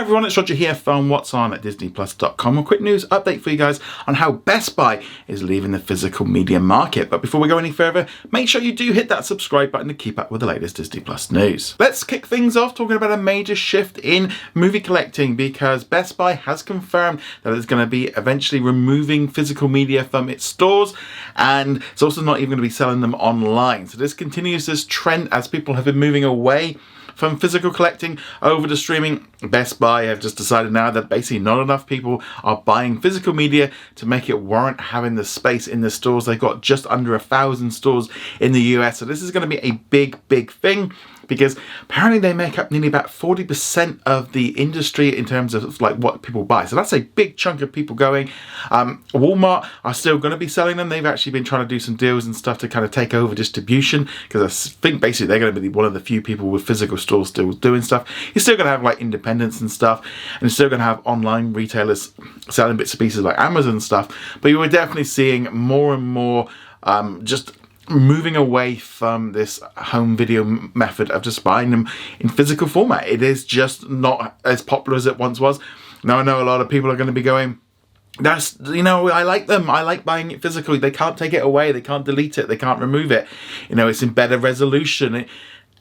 Hi everyone, it's Roger here from What's On at DisneyPlus.com. A quick news update for you guys on how Best Buy is leaving the physical media market. But before we go any further, make sure you do hit that subscribe button to keep up with the latest Disney Plus news. Let's kick things off talking about a major shift in movie collecting, because Best Buy has confirmed that it's going to be eventually removing physical media from its stores, and it's also not even going to be selling them online. So this continues this trend as people have been moving away from physical collecting over to streaming. Best Buy have just decided now that basically not enough people are buying physical media to make it warrant having the space in the stores. They've got just under 1,000 stores in the US, so this is going to be a big thing, because apparently they make up nearly about 40% of the industry in terms of like what people buy. So that's a big chunk of people going. Walmart are still going to be selling them. They've actually been trying to do some deals and stuff to kind of take over distribution, because I think basically they're going to be one of the few people with physical stores still doing stuff. You're still going to have like independents and stuff, and you're still going to have online retailers selling bits and pieces like Amazon and stuff. But you were definitely seeing more and more just moving away from this home video method of just buying them in physical format. It is just not as popular as it once was. Now I know a lot of people are going to be going, that's, you know, I like them. I like buying it physically. They can't take it away. They can't delete it. They can't remove it. You know, it's in better resolution.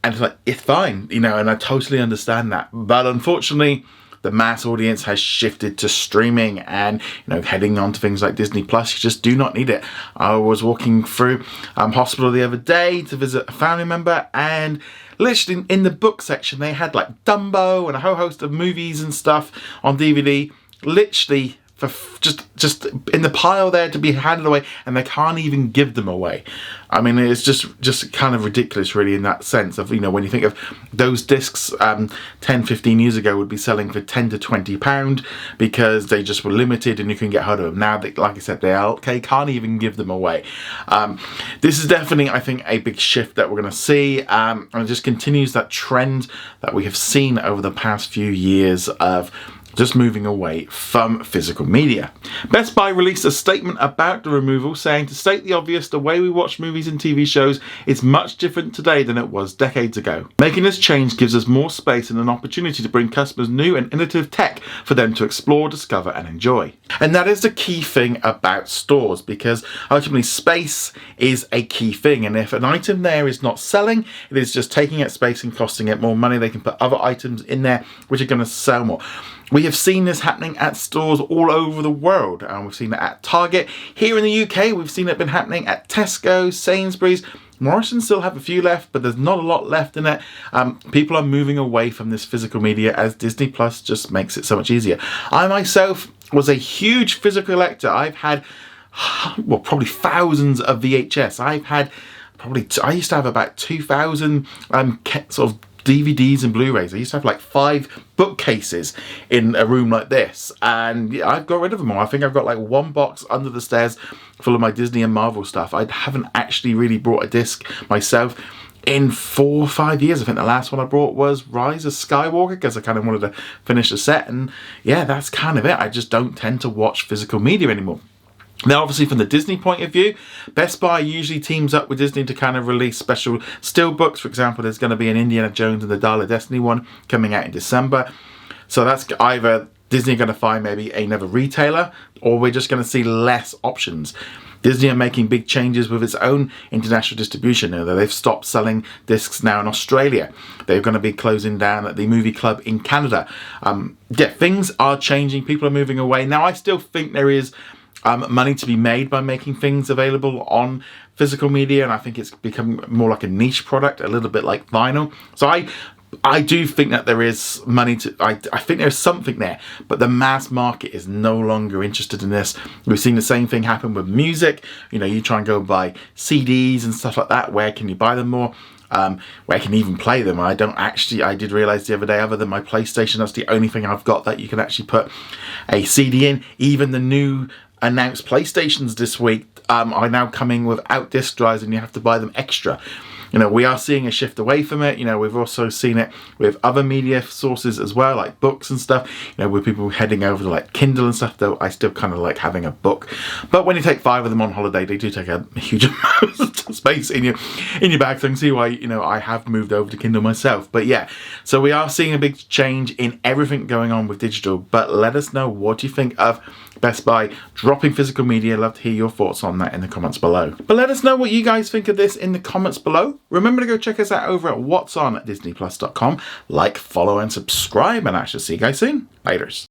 And it's like, it's fine, you know, and I totally understand that. But unfortunately, the mass audience has shifted to streaming and, you know, heading on to things like Disney Plus. You just do not need it. I was walking through hospital the other day to visit a family member, and literally in the book section they had like Dumbo and a whole host of movies and stuff on DVD, literally for just in the pile there to be handed away, and they can't even give them away. I mean, it's just kind of ridiculous really in that sense of, you know, when you think of those discs 10-15 years ago would be selling for £10 to £20 because they just were limited and you can get hold of them. Now, they, like I said, they can't even give them away. This is definitely, I think, a big shift that we're going to see, and it just continues that trend that we have seen over the past few years of just moving away from physical media. Best Buy released a statement about the removal, saying, "To state the obvious, the way we watch movies and TV shows is much different today than it was decades ago. Making this change gives us more space and an opportunity to bring customers new and innovative tech for them to explore, discover and enjoy." And that is the key thing about stores, because ultimately space is a key thing, and if an item there is not selling, it is just taking up space and costing it more money. They can put other items in there which are going to sell more. We have seen this happening at stores all over the world, and we've seen it at Target. Here in the UK, we've seen it been happening at Tesco, Sainsbury's. Morrison still have a few left, but there's not a lot left in it. People are moving away from this physical media as Disney Plus just makes it so much easier. I myself was a huge physical collector. I've had, well, probably thousands of VHS. I used to have about 2,000 sort of DVDs and Blu-rays. I used to have like 5 bookcases in a room like this, and yeah, I've got rid of them all. I think I've got like one box under the stairs full of my Disney and Marvel stuff. I haven't actually really brought a disc myself in 4 or 5 years. I think the last one I brought was Rise of Skywalker, because I kind of wanted to finish the set, and yeah, that's kind of it. I just don't tend to watch physical media anymore. Now, obviously, from the Disney point of view, Best Buy usually teams up with Disney to kind of release special steelbooks. For example, there's going to be an Indiana Jones and the Dial of Destiny one coming out in December. So that's either Disney going to find maybe another retailer, or we're just going to see less options. Disney are making big changes with its own international distribution. They've stopped selling discs now in Australia. They're going to be closing down at the movie club in Canada. Yeah, things are changing. People are moving away. Now, I still think there is money to be made by making things available on physical media, and I think it's become more like a niche product, a little bit like vinyl. So I do think that there is money to, I think there's something there, but the mass market is no longer interested in this. We've seen the same thing happen with music. You know, you try and go buy CDs and stuff like that. Where can you buy them more? Where can you even play them? I did realise the other day, other than my PlayStation, that's the only thing I've got that you can actually put a CD in. Even the new announced PlayStations this week are now coming without disc drives, and you have to buy them extra. You know, we are seeing a shift away from it. You know, we've also seen it with other media sources as well, like books and stuff. You know, with people heading over to like Kindle and stuff, though I still kind of like having a book. But when you take 5 of them on holiday, they do take a huge amount of some space in your bag. So I can see why, you know, I have moved over to Kindle myself. But yeah, so we are seeing a big change in everything going on with digital. But let us know, what do you think of Best Buy dropping physical media? Love to hear your thoughts on that in the comments below. But let us know what you guys think of this in the comments below. Remember to go check us out over at whatsondisneyplus.com. Like, follow, and subscribe, and I shall see you guys soon. Laters.